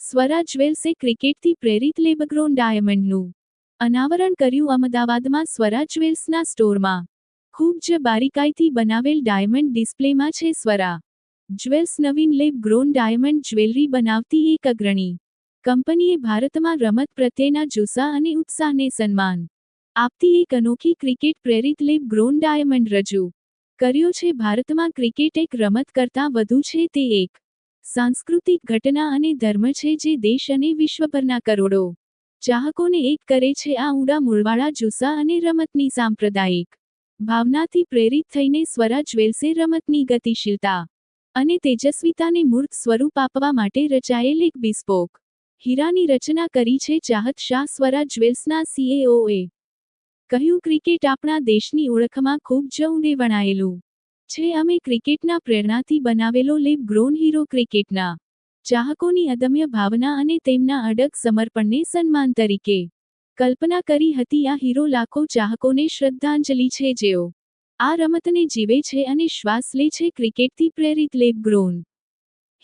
સ્વરા જ્વેલ્સે ક્રિકેટથી પ્રેરિત લેબગ્રોન ડાયમંડનું અનાવરણ કર્યું. અમદાવાદમાં સ્વરા જ્વેલ્સના સ્ટોરમાં ખૂબ જ બારીકાઈથી બનાવેલ ડાયમંડ ડિસ્પ્લેમાં છે. સ્વરા જ્વેલ્સ નવીન લેબ ગ્રોન ડાયમંડ જ્વેલરી બનાવતી એક અગ્રણી કંપનીએ ભારતમાં રમત પ્રત્યેના જુસ્સા અને ઉત્સાહને સન્માન આપતી એક અનોખી ક્રિકેટ પ્રેરિત લેબ ગ્રોન ડાયમંડ રજૂ કર્યો છે. ભારતમાં ક્રિકેટ એક રમત કરતાં વધુ છે. તે એક સાંસ્કૃતિક ઘટના અને ધર્મ છે જે દેશ અને વિશ્વભરના કરોડો ચાહકોને એક કરે છે. આ ઊંડા મૂળવાળા જુસ્સા અને રમતની સાંપ્રદાયિક ભાવનાથી પ્રેરિત થઈને સ્વરા જ્વેલ્સે રમતની ગતિશીલતા અને તેજસ્વીતાને મૂર્ત સ્વરૂપ આપવા માટે રચાયેલ એક બિસ્પોક હીરાની રચના કરી છે. ચાહત શાહ સ્વરા જ્વેલ્સના સીએઓએ કહ્યું, ક્રિકેટ આપણા દેશની ઓળખમાં ખૂબ જ ઊંડે વણાયેલું છે. અમે ક્રિકેટના પ્રેરણાથી બનાવેલો લેબ ગ્રોન હીરો ક્રિકેટના ચાહકોની અદમ્ય ભાવના અને તેમના અડગ સમર્પણને સન્માન તરીકે કલ્પના કરી હતી. આ હીરો લાખો ચાહકોને શ્રદ્ધાંજલિ છે જેઓ આ રમતને જીવે છે અને શ્વાસ લે છે. ક્રિકેટથી પ્રેરિત લેબ ગ્રોન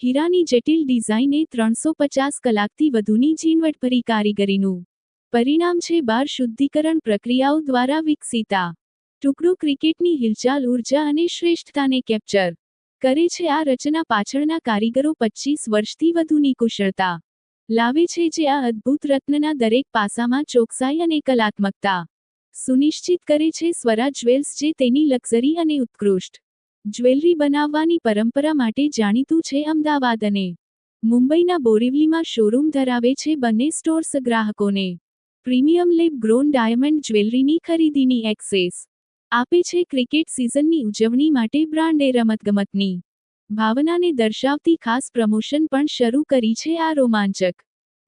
હીરાની જટિલ ડિઝાઇન એ 350 કલાકથી વધુની ઝીણવટભરી કારીગરીનું પરિણામ છે. બાર શુદ્ધિકરણ પ્રક્રિયાઓ દ્વારા વિકસિત આ ટુકડો ક્રિકેટની હિલચાલ, ઊર્જા અને શ્રેષ્ઠતાને કેપ્ચર કરે છે. આ રચના પાછળના કારીગરો 25 વર્ષથી વધુની કુશળતા લાવે છે જે આ અદ્ભુત રત્નના દરેક પાસામાં ચોકસાઈ અને કલાત્મકતા સુનિશ્ચિત કરે છે. સ્વરા જ્વેલ્સ જે તેની લક્ઝરી અને ઉત્કૃષ્ટ જ્વેલરી બનાવવાની પરંપરા માટે જાણીતું છે, અમદાવાદ અને મુંબઈના બોરિવલીમાં શોરૂમ ધરાવે છે. બંને સ્ટોર્સ ગ્રાહકોને પ્રીમિયમ લેબ ગ્રોન ડાયમંડ જ્વેલરીની ખરીદીની એક્સેસ આપે છે. ક્રિકેટ સિઝનની ઉજવણી માટે બ્રાન્ડે રમતગમતની ભાવનાને દર્શાવતી ખાસ પ્રમોશન પણ શરૂ કરી છે. આ રોમાંચક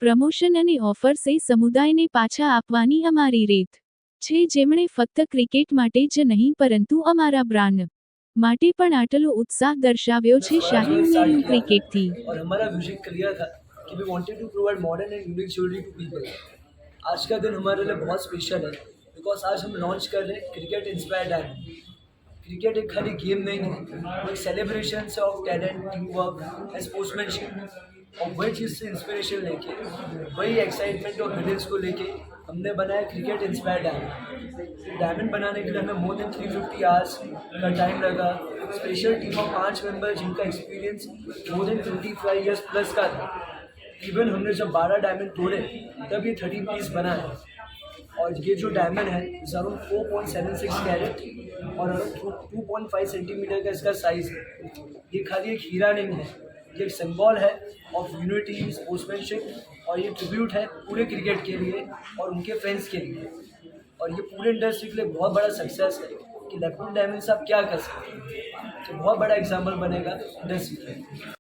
પ્રમોશન અને ઓફર્સ એ સમુદાયને પાછા આપવાની અમારી રીત છે, જેમણે ફક્ત ક્રિકેટ માટે જ નહીં પરંતુ અમારા બ્રાન્ડ માટે પણ આટલો ઉત્સાહ દર્શાવ્યો છે. શાહી ઉમેર્યું, ક્રિકેટથી और हमारा विजन क्लियर था कि we wanted to provide modern and unique jewellery to people. आज का दिन हमारे लिए बहुत स्पेशल है बिकॉज आज हम लॉन्च कर रहे हैं क्रिकेट इंस्पायर्ड डायमंड. क्रिकेट एक खाली गेम नहीं है, वो एक सेलिब्रेशन है of talent, team work and sportsmanship. और वही चीज़ से इंस्पिरेशन लेके, वही एक्साइटमेंट और विलेंस को लेके हमने बनाया क्रिकेट इंस्पायर्ड डायमंड. डायमंड बनाने के लिए हमें मोर देन 350 आवर्स का टाइम लगा. स्पेशल टीम ऑफ 5 मेंबर जिनका experience more than 25 years plus का था. इवन हमने जब 12 डायमंड तोड़े तब ये 30 पीस बना है. और ये जो डायमंड है इस अराउंड 4.76 कैरेट और अराउंड 2.5 सेंटीमीटर का इसका साइज़ है. ये खाली एक हीरा नहीं है, ये एक सिंबल है ऑफ यूनिटी, स्पोर्ट्समैनशिप. और ये ट्रिब्यूट है पूरे क्रिकेट के लिए और उनके फैंस के लिए. और ये पूरे इंडस्ट्री के लिए बहुत बड़ा सक्सेस है कि लेफ्टिनेंट डायमंड से आप क्या कर सकते हैं. तो बहुत बड़ा एग्जाम्पल बनेगा इंडस्ट्री के लिए.